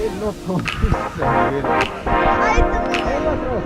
Qué loco. Hay otro.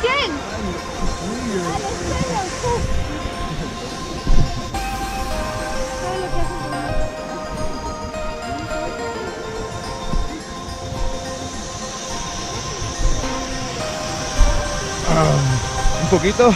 ¿Quién? Un poquito.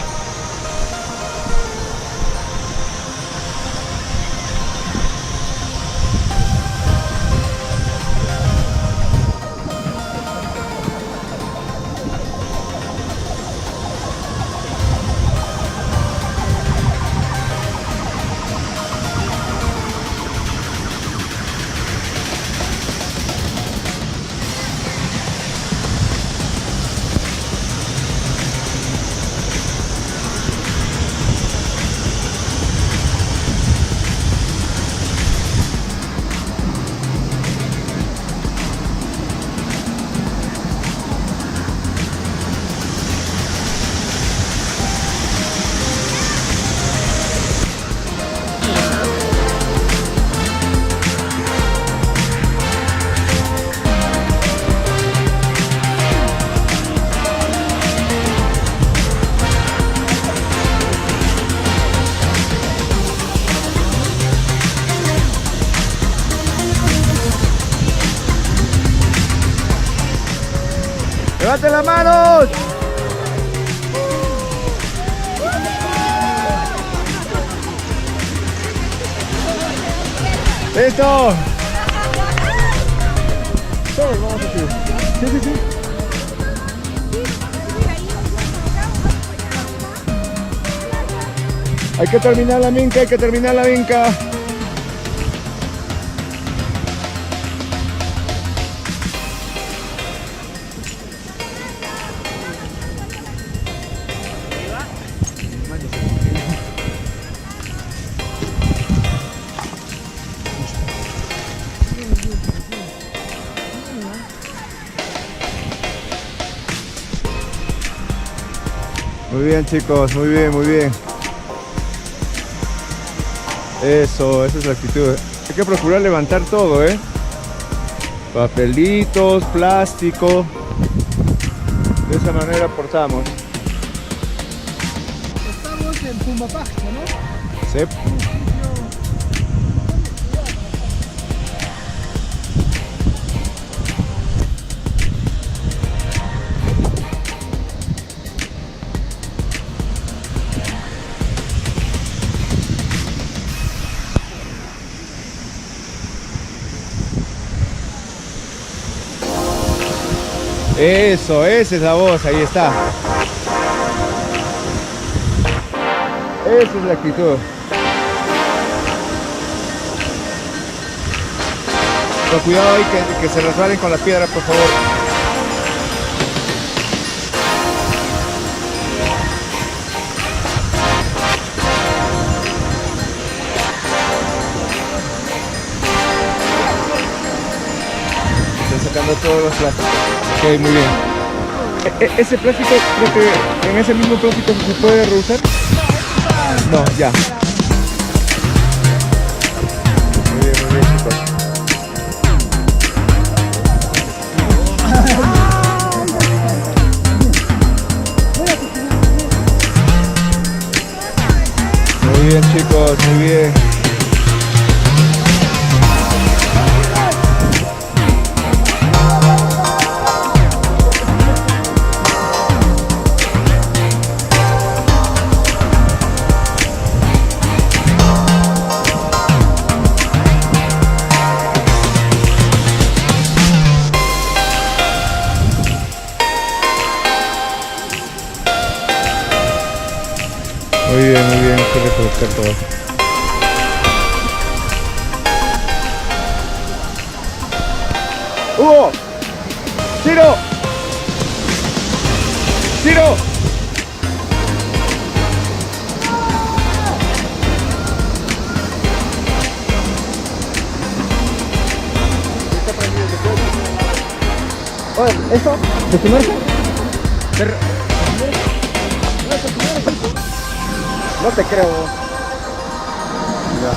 ¡Levanten las manos! ¡Listo! Todos vamos a subir. Sí, sí, sí. Hay que terminar la vinca, hay que terminar la vinca. Muy bien, chicos, muy bien, muy bien. Eso, esa es la actitud. Hay que procurar levantar todo, ¿eh? Papelitos, plástico. De esa manera aportamos. Estamos en Pumapájaro, ¿no? Sí. Eso, esa es la voz, ahí está. Esa es la actitud. Con cuidado ahí que se resbalen con las piedras, por favor. Están sacando todos los plásticos. Ok, muy bien. ¿Ese plástico, creo que en ese mismo plástico se puede reusar? No, ya. Muy bien, chicos. Muy bien, chicos, muy bien. Muy bien, hay que recolectar todo. ¡Hugo! ¡Tiro! ¡Tiro! Oye, ¿eso? ¿De sumerge? No te creo. Ya.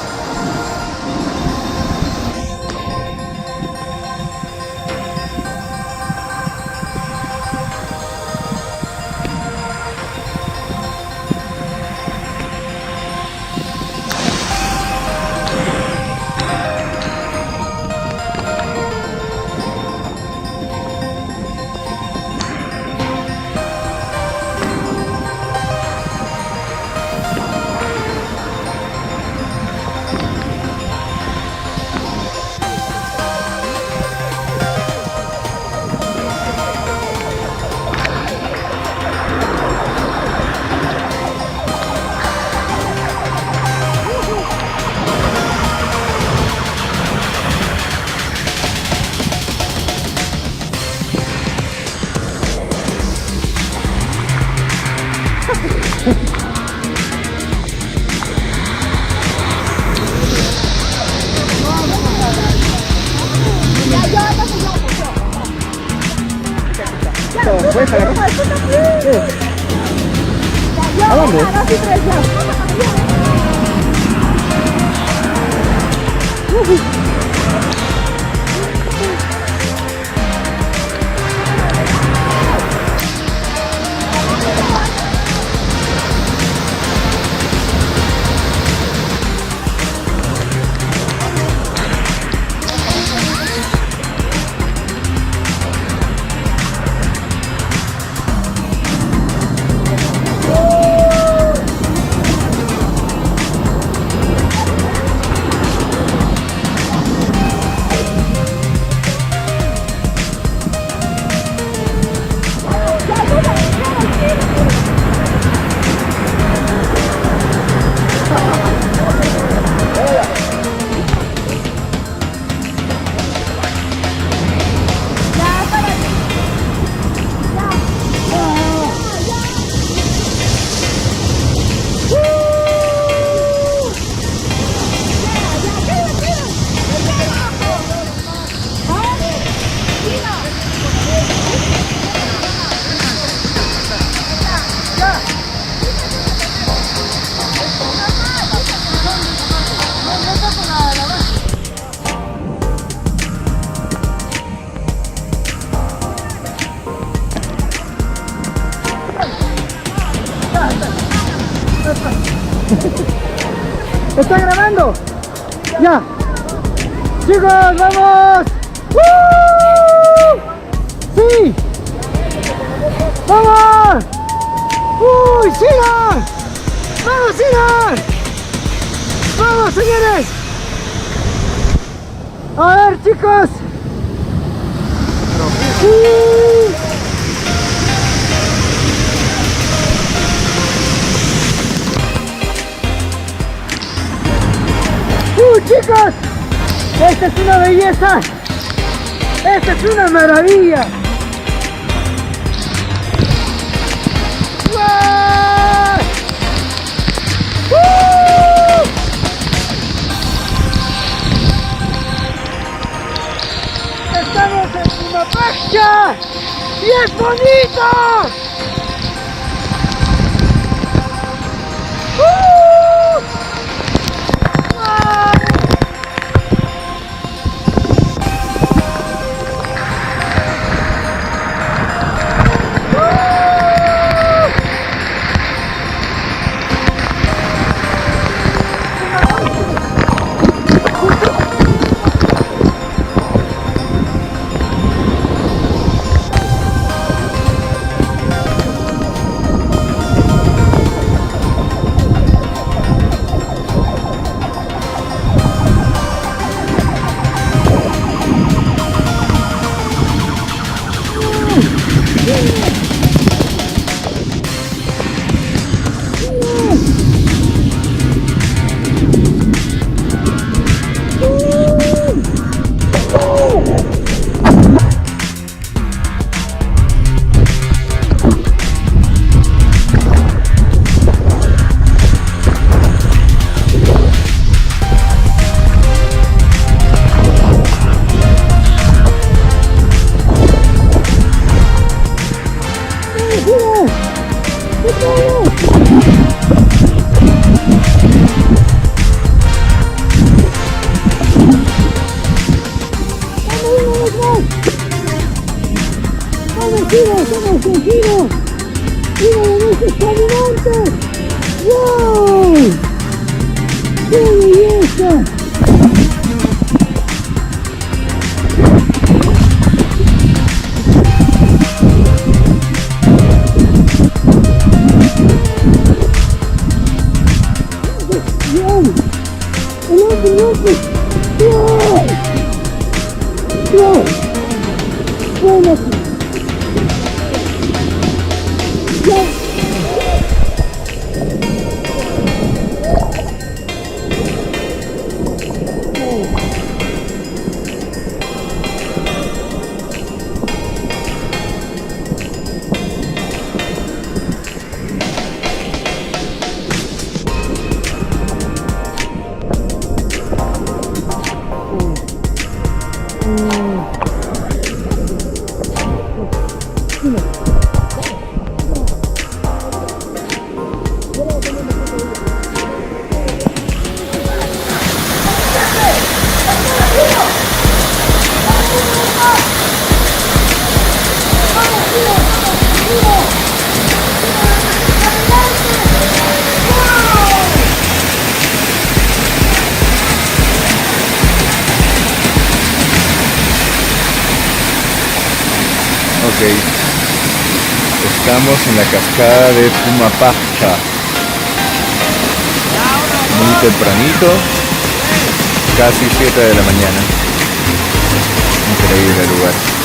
¿Puedes jalar? ¿A dónde? ¿Está grabando? Ya. Chicos, vamos. ¡Woo! Sí. Vamos. Uy, sigan. Vamos, sigan. Vamos, señores. A ver, chicos. ¡Esta es una belleza! ¡Esta es una maravilla! ¡Wow! ¡Estamos en Pumapacha! ¡Y es bonito! ¡Vamos, tranquilo! ¡Mira nuestros caminantes! ¡Wow! ¡Qué belleza! ¡Bien! ¡El otro! ¡Wow! ¡Wow! ¡Bueno! Ok, estamos en la cascada de Pumapacha, muy tempranito, casi 7 de la mañana, increíble lugar.